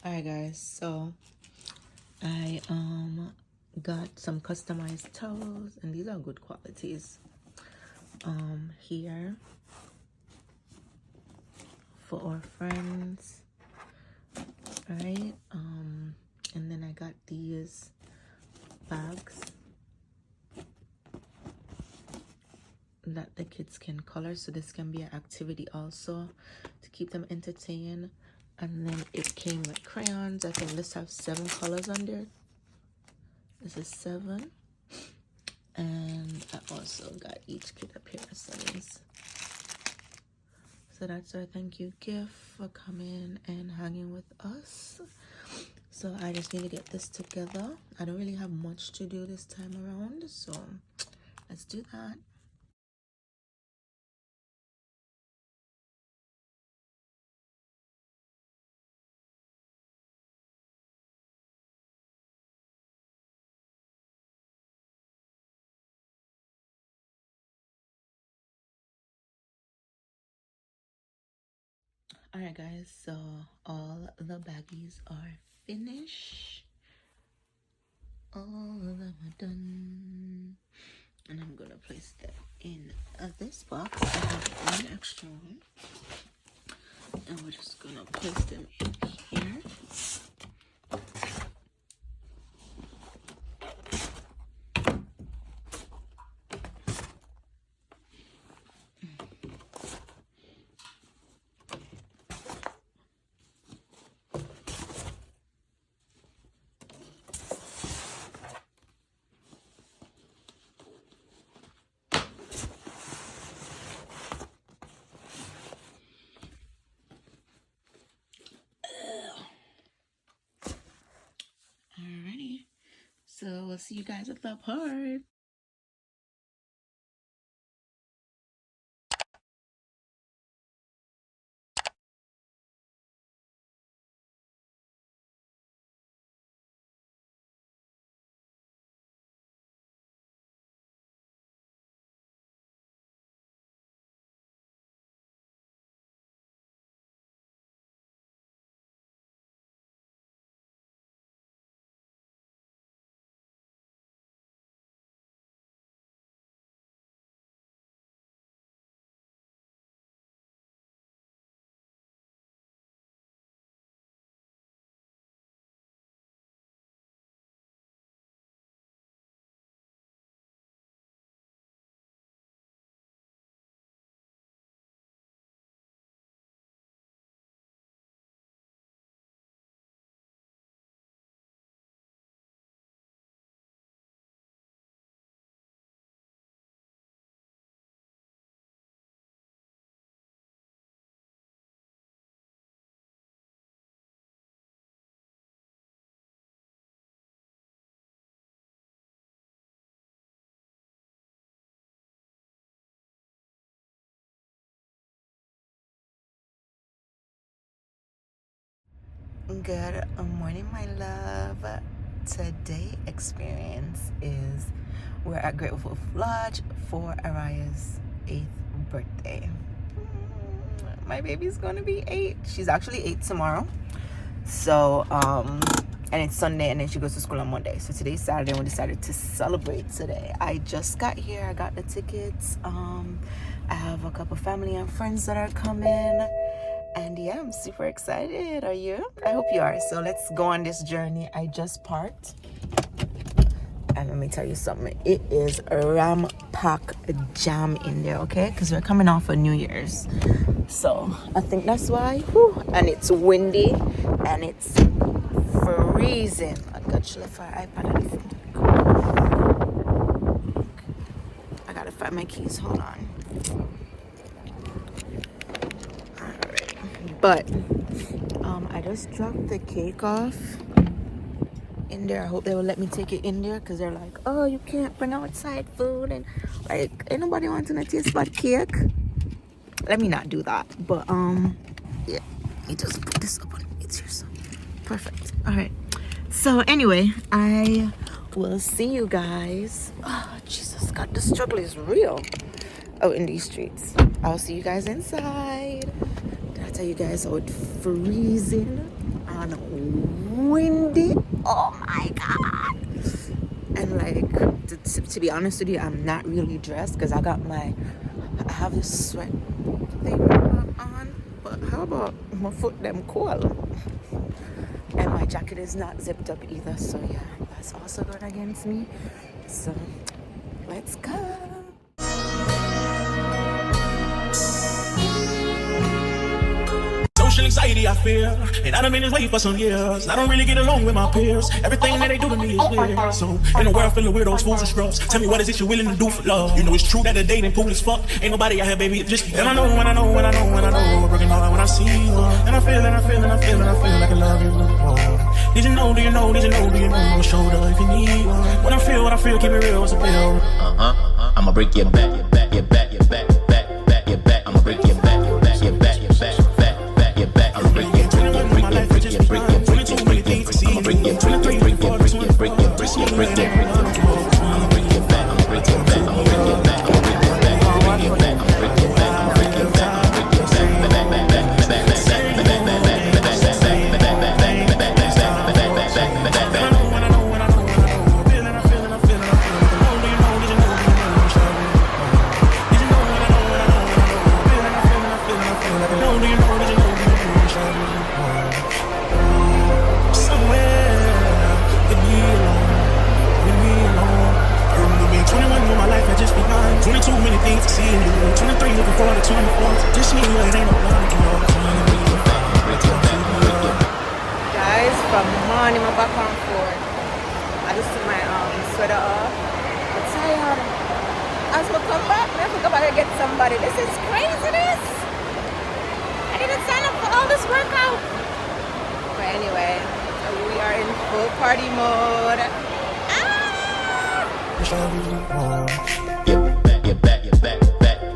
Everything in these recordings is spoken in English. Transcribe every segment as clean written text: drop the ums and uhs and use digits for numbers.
Alright guys, so I got some customized towels, and these are good qualities here for our friends, right? And then I got these bags that the kids can color, so this can be an activity also to keep them entertained. And then it came with crayons. I think this has 7 colors on there. This is 7. And I also got each kid a pair of settings. So that's our thank you gift for coming and hanging with us. So I just need to get this together. I don't really have much to do this time around, so let's do that. Alright guys, so all the baggies are finished. All of them are done. And I'm gonna place them in this box. I have 1 extra one. And we're just gonna place them in here. Alrighty, so we'll see you guys at the park. Good morning, my love. Today experience is we're at Great Wolf Lodge for Aria's 8th birthday. My baby's gonna be 8. She's actually 8 tomorrow. So and it's Sunday, and then she goes to school on Monday. So today's Saturday, and we decided to celebrate today. I just got here. I got the tickets. I have a couple family and friends that are coming. And yeah, I'm super excited. Are you? I hope you are. So let's go on this journey. I just parked. And let me tell you something. It is ram pack jam in there, okay? Because we're coming off of New Year's. So I think that's why. Whew. And it's windy. And it's freezing. I got you left our iPad at the phone. I gotta find my keys. Hold on. But I just dropped the cake off in there. I hope they will let me take it in there, because they're like, oh, you can't bring outside food, and like, ain't nobody wanting a taste bud cake. Let me not do that. But yeah, let me just put this up on it's here. So perfect. All right, so anyway, I we'll see you guys. Oh, Jesus, God, the struggle is real out in these streets. I'll see you guys inside. Did I tell you guys how it's freezing and windy? Oh my God. And like, to be honest with you, I'm not really dressed because I have this sweat thing on. But how about my foot them cold? And my jacket is not zipped up either. So yeah, that's also going against me. So let's go. Social anxiety I fear, and I done been this way for some years. I don't really get along with my peers. Everything that they do to me is weird. So in a world full of weirdos, fools and scrubs, tell me what is it you're willing to do for love? You know it's true that the dating pool is fucked. Ain't nobody out here, baby, it's just you. And I know when I know when I know when I know, working hard when I see you. And I feel like I feel like I love you. Did you know? Do you know? Did you know? Do you know? On my shoulder if you need one. What I feel, keep it real, it's a pill. I'ma break your back, your back, your back, your back, back, back, your back. I'ma break your back, your back, your back, your back, back, back, your back. I'ma break your, break your, break your, break your, break your, break your, break your. I'ma break your, break your, break your, break your, break your, break your, break your, break your. I'ma break your back, I'ma break your back, I'ma break your back, I'ma break your back, I'ma break your back, I'ma break your back, I'ma break your back, I'ma break your back, back, back, back, back, back, back, Guys, from morning I'm back on forth. I just took my sweater off. I'm tired. As we come back, I have to go back and get somebody. This is craziness. I didn't sign up for all this workout. But anyway, we are in full party mode. Your back, your back, back,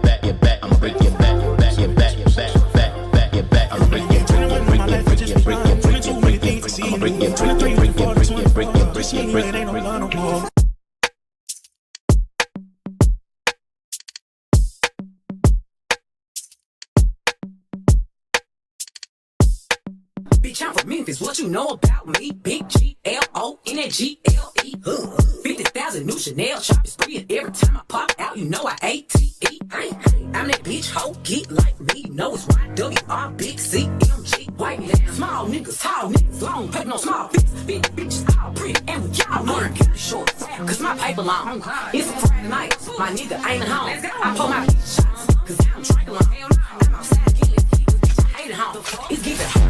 back, your back. I'ma break your back, your back, your back, your back, back, back, your back. I'ma break your, break your, break your, break your, break your, break your, break your. I'ma break your, break your, break your, break your, break your, break your, break your. Bitch, I'm from Memphis, what you know about me? Big G-L-O-N-G-L-E 50,000 new Chanel shopping spree, and every time I pop out, you know I A-T-E. I'm that bitch, hoe, get like me, know it's Y-W-R, big C-M-G. White down, small niggas, tall niggas, long paper, no small fix. Big bitches, all pretty, and we y'all learn, keep it short, cause my paper long. It's a Friday night, my nigga ain't at home. I pull my bitch shots, cause I'm drinking long. I'm outside killing, bitch, I hate it home. It's giving hard.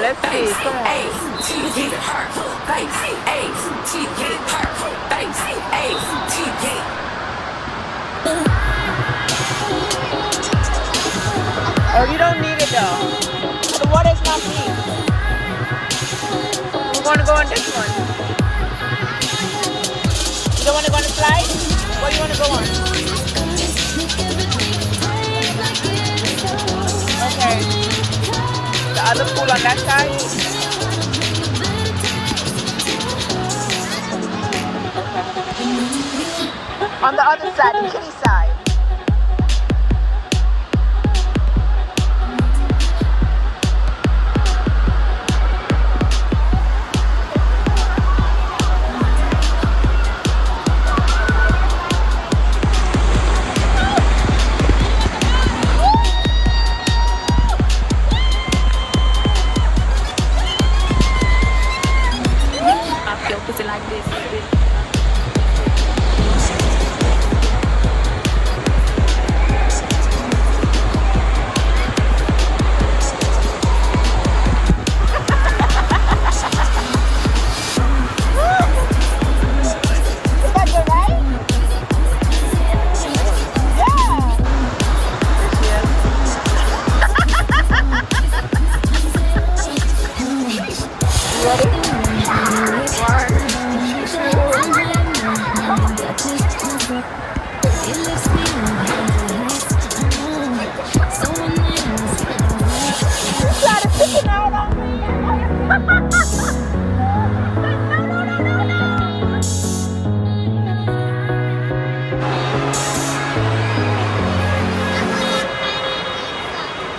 Let's see. Come on. Oh, you don't need it though. The water's not deep. We're going to go on this one. You don't want to go on the slide? What do you want to go on? Okay. The other pool on that side? On the other side, the kitty side.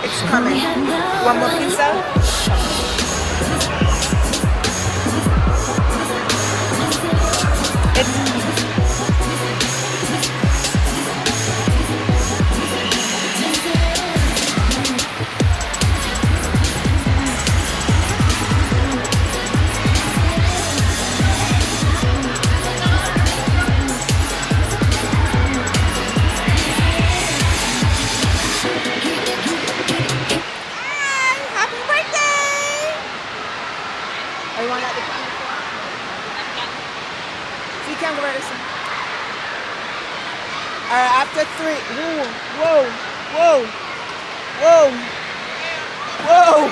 It's coming. One more pizza? After three. Whoa, whoa, whoa, whoa, whoa,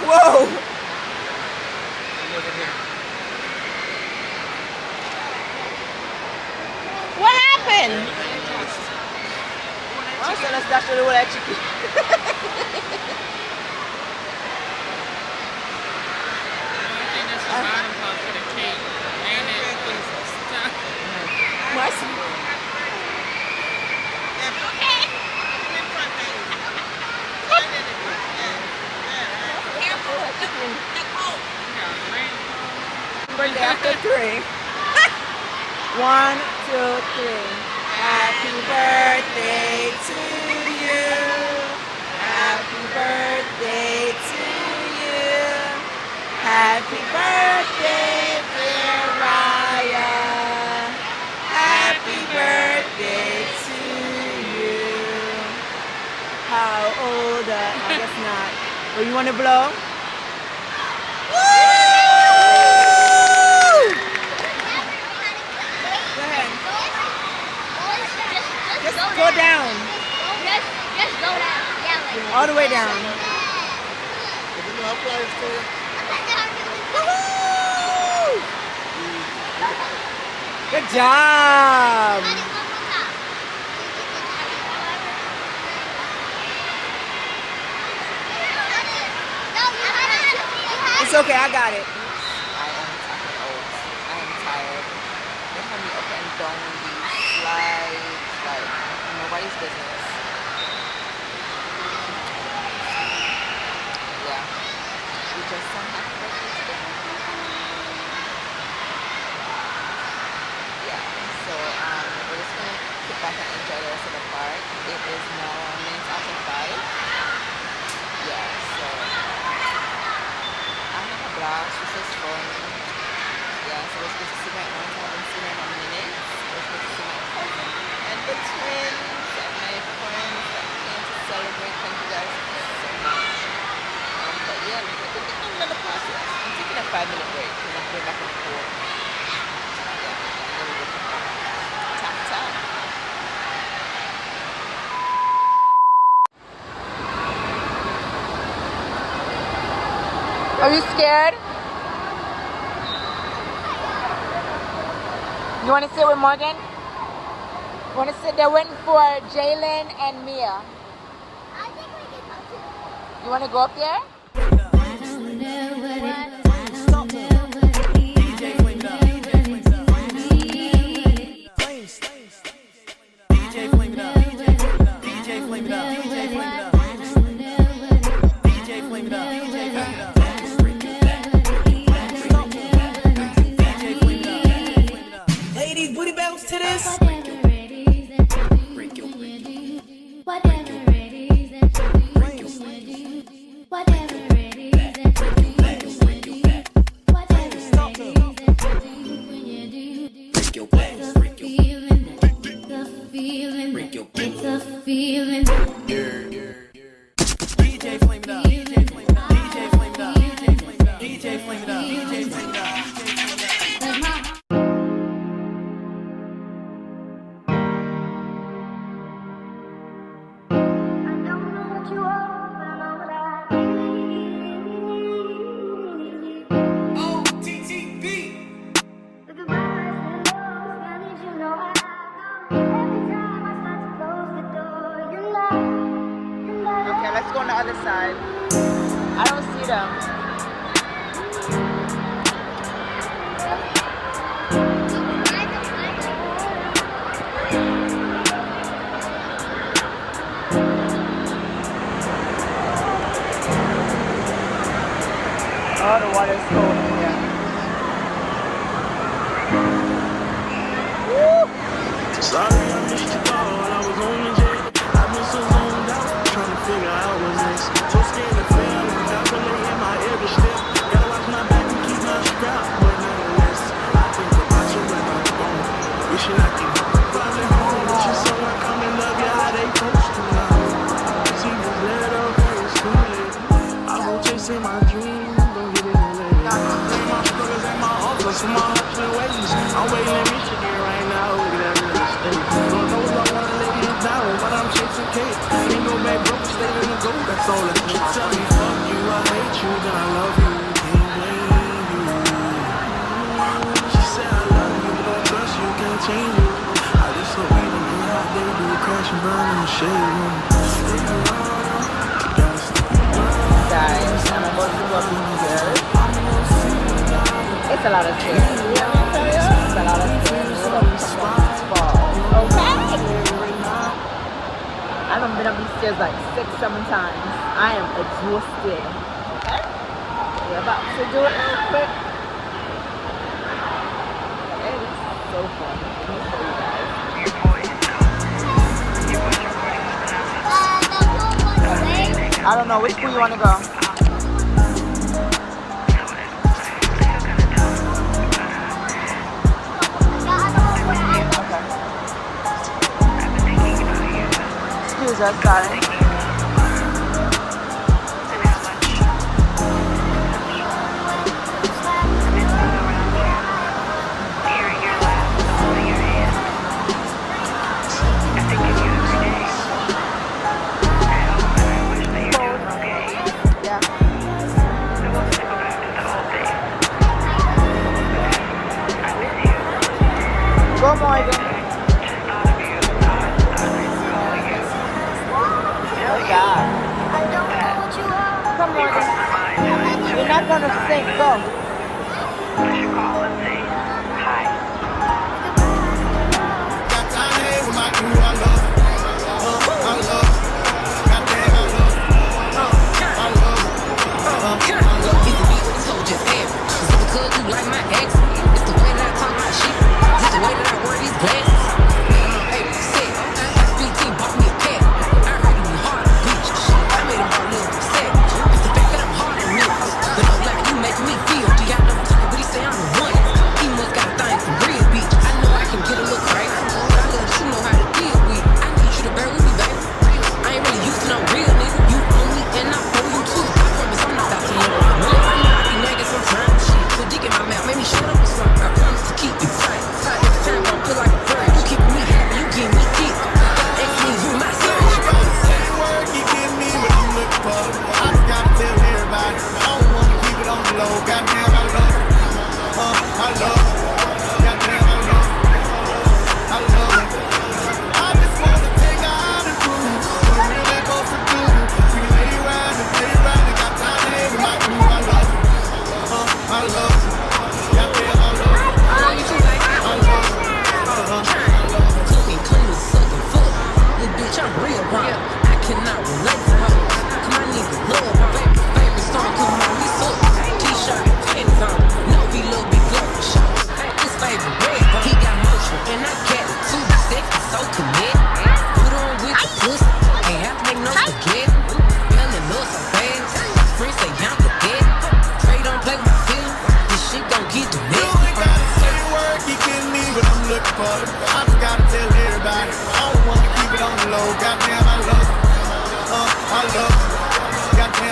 whoa. What happened? I said let's dash the whole chicken. Birthday after three. 1, 2, 3. Happy birthday to you. Happy birthday to you. Happy birthday, dear Raya. Happy birthday to you. How old? I guess not. Oh, you want to blow? Go down. Just go down. Yeah, like all the way down. Good job. It's okay, I got it. I am tired. They have me up and down these slides. Like nobody's business. Yeah. We just sang happy birthday today. Yeah. So we're just gonna sit back and enjoy the rest of the park. It is now minutes after 5. Yeah, so I have a blast. This is fun. Yeah, so it's good to see my aunt. I haven't seen her in a minute. It's good to see my cousin and the twins and my friends that came to celebrate. Thank you guys so much. But yeah, I'm in the process. I'm taking a 5-minute break because I'm going back and forth. Yeah, I'm going to go for tap tap. Are you scared? You want to sit with Morgan? You want to sit there waiting for Jalen and Mia? I think we can go too. You want to go up there? Ladies, booty bounce to this. Okay, let's go on the other side. I don't see them. Oh, the water's cold in here. Sorry, I missed your call. I was on the jet. I've been so zoned out, trying to figure out what's next. So scared to fail, calculating my every step. Gotta watch my back and keep my strap, but nonetheless, I think about you when I'm gone. Wishing I could finally home, wishing someone come and love you how they supposed to now. See this letter, it's too late. I go chasing my dreams, don't get in the way. My struggles and my hustles, my hustle and ways. I'm waiting to meet you here right now. Look at that real estate. Lord knows I wanna lay you down, but I'm chasing cake. Ain't no back broke, stay in the gold. That's all that you tell me. Fuck you, I hate you, then I love you. Can't blame you. She said I love you, but don't trust you, can't change you. I just hope we don't know how they do, crash and burn in the shade room. Guys, I'm about to go up these stairs. It's a lot of stairs. You know what I'm telling you? It's a lot of stairs. We're going to fall. Okay? I haven't been up these stairs like 6-7 times. I am exhausted. Okay? We're about to do it real quick. It is so fun. Let me show you guys. I don't know. Which pool you want to go? Excuse us, sorry. Go, Morgan. Oh, God. Come, Morgan. You're not going to sing. Go.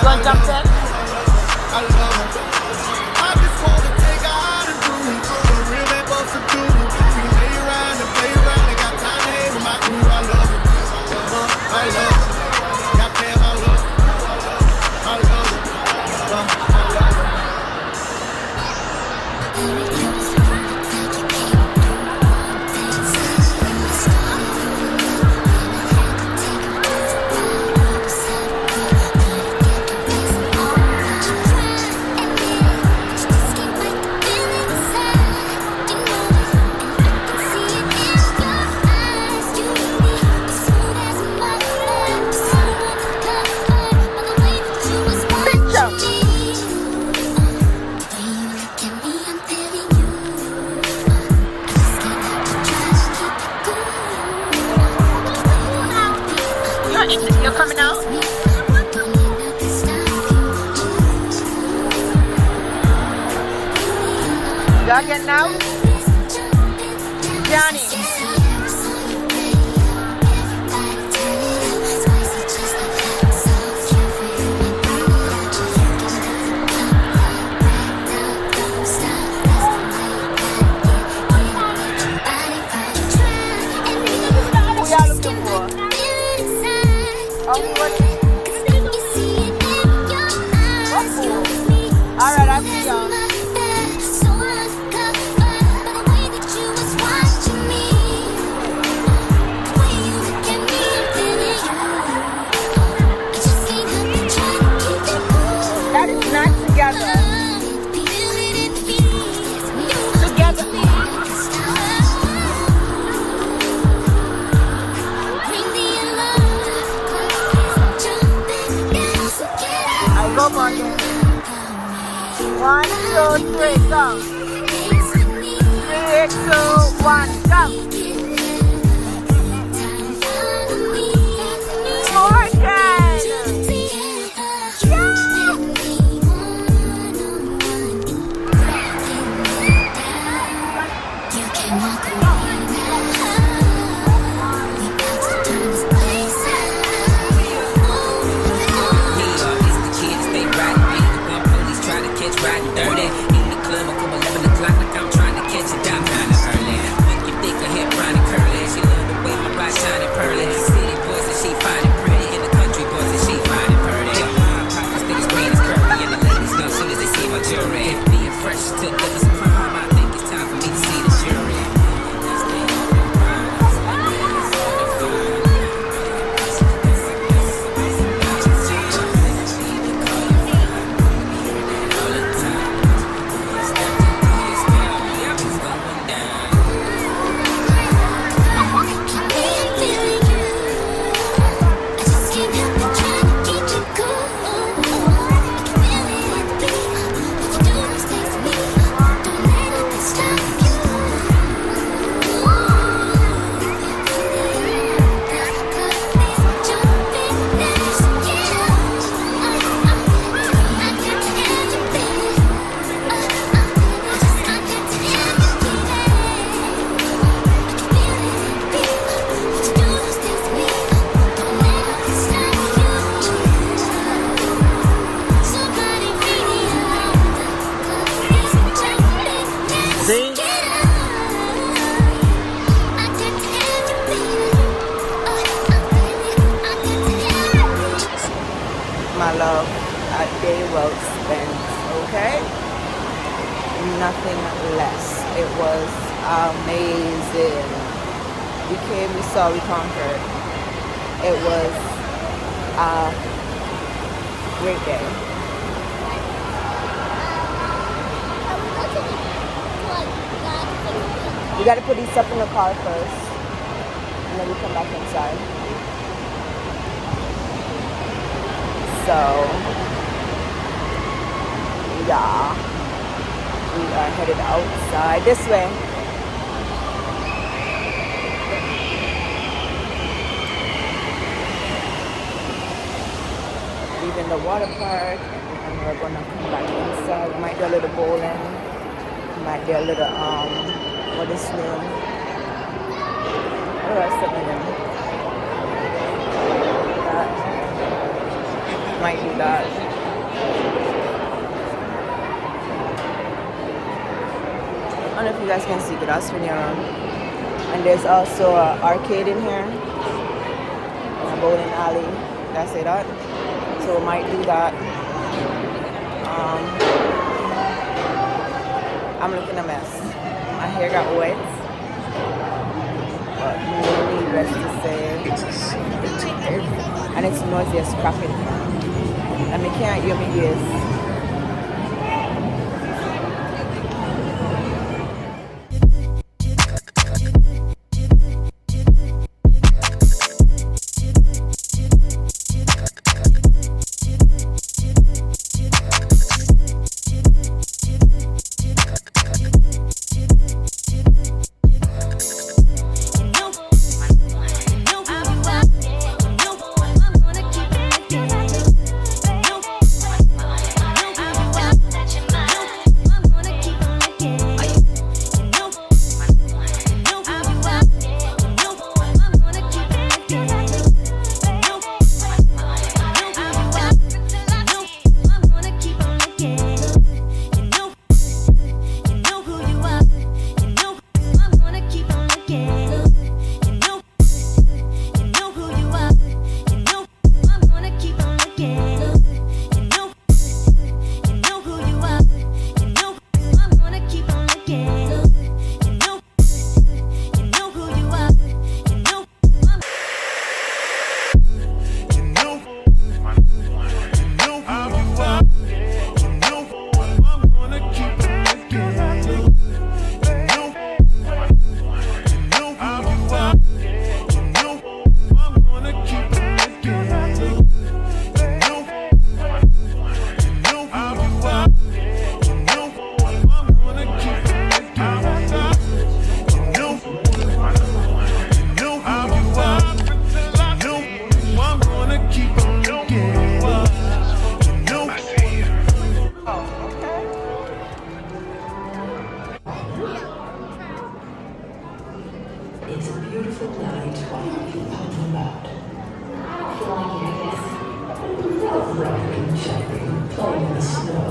gonna jump in? You're coming out? Y'all getting out? Johnny. Who y'all looking for? Alright, I see y'all. That is not together. Together. I go Morgan. 1, 2, 3, go. 3, 2, 1, go. My love, a day well spent, okay? Nothing less. It was amazing. We came, we saw, we conquered. It was a great day. We gotta put these stuff in the car first, and then we come back inside. So, yeah, we are headed outside this way. Leaving the water park, and we're gonna come back inside. We might do a little bowling. We might do a little what is the name? What else am I doing? Might do that. I don't know if you guys can see, but I'll spin you around. And there's also an arcade in here. And a bowling alley. Did I say that? So we might do that. I'm looking a mess. My hair got wet. But needless to say. And it's noisy as crap in here. And I can't hear my ears. It's a beautiful night. Why aren't you out and about? I don't feel like it, I guess. I love running, jumping, playing in the snow.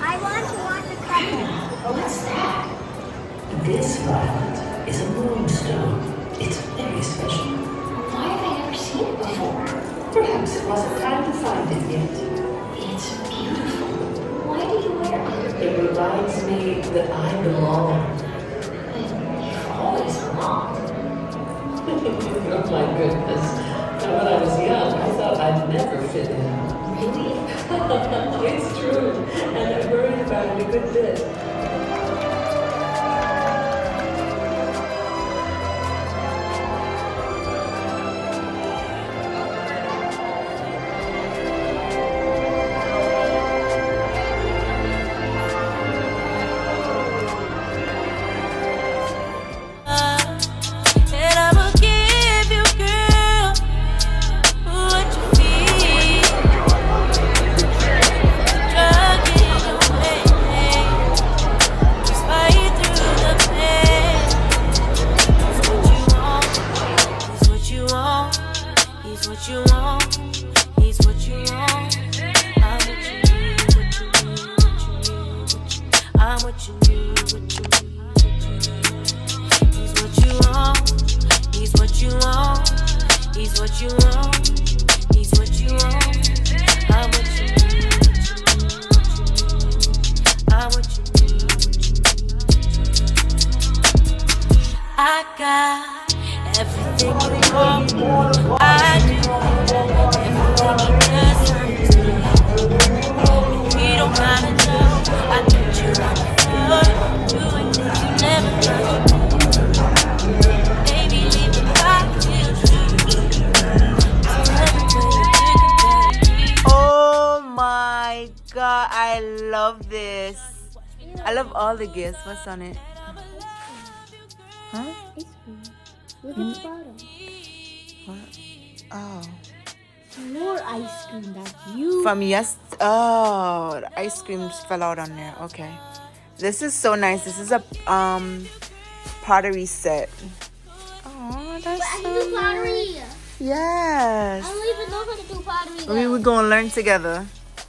I want to watch the couple. What's that? This violet is a moonstone. It's very special. Why have I never seen it before? Perhaps it wasn't time to find it yet. It's beautiful. Why do you wear it? It reminds me that I belong. You've always belonged. Oh my goodness. Now, when I was young, I thought I'd never fit in. Really? It's true. And I worried about it a good bit. I love this. I love all the gifts. What's on it? Huh? Ice cream. Look at the bottle. What? Oh. More ice cream that you. From oh, the ice cream fell out on there. Okay. This is so nice. This is a pottery set. Oh, that's I so can do pottery. nice. Yes. I don't even know how to do pottery. We were gonna learn together.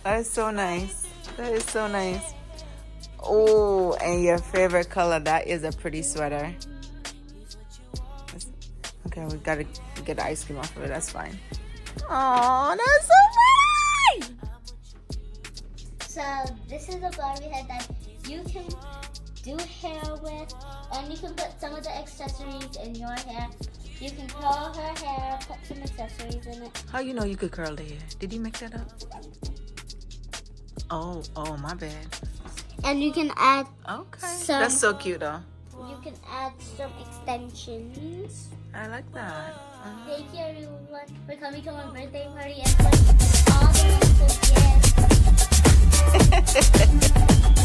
That is so nice. That is so nice. Oh, and your favorite color. That is a pretty sweater. Okay, we gotta get the ice cream off of it. That's fine. Oh, that's so pretty! So this is a Barbie head that you can do hair with, and you can put some of the accessories in your hair. You can curl her hair, put some accessories in it. How you know you could curl the hair? Did you make that up? Oh, my bad. And you can add Okay. some. That's so cute though. You can add some extensions. I like that. Thank you everyone for coming to my birthday party and for all the wonderful gifts.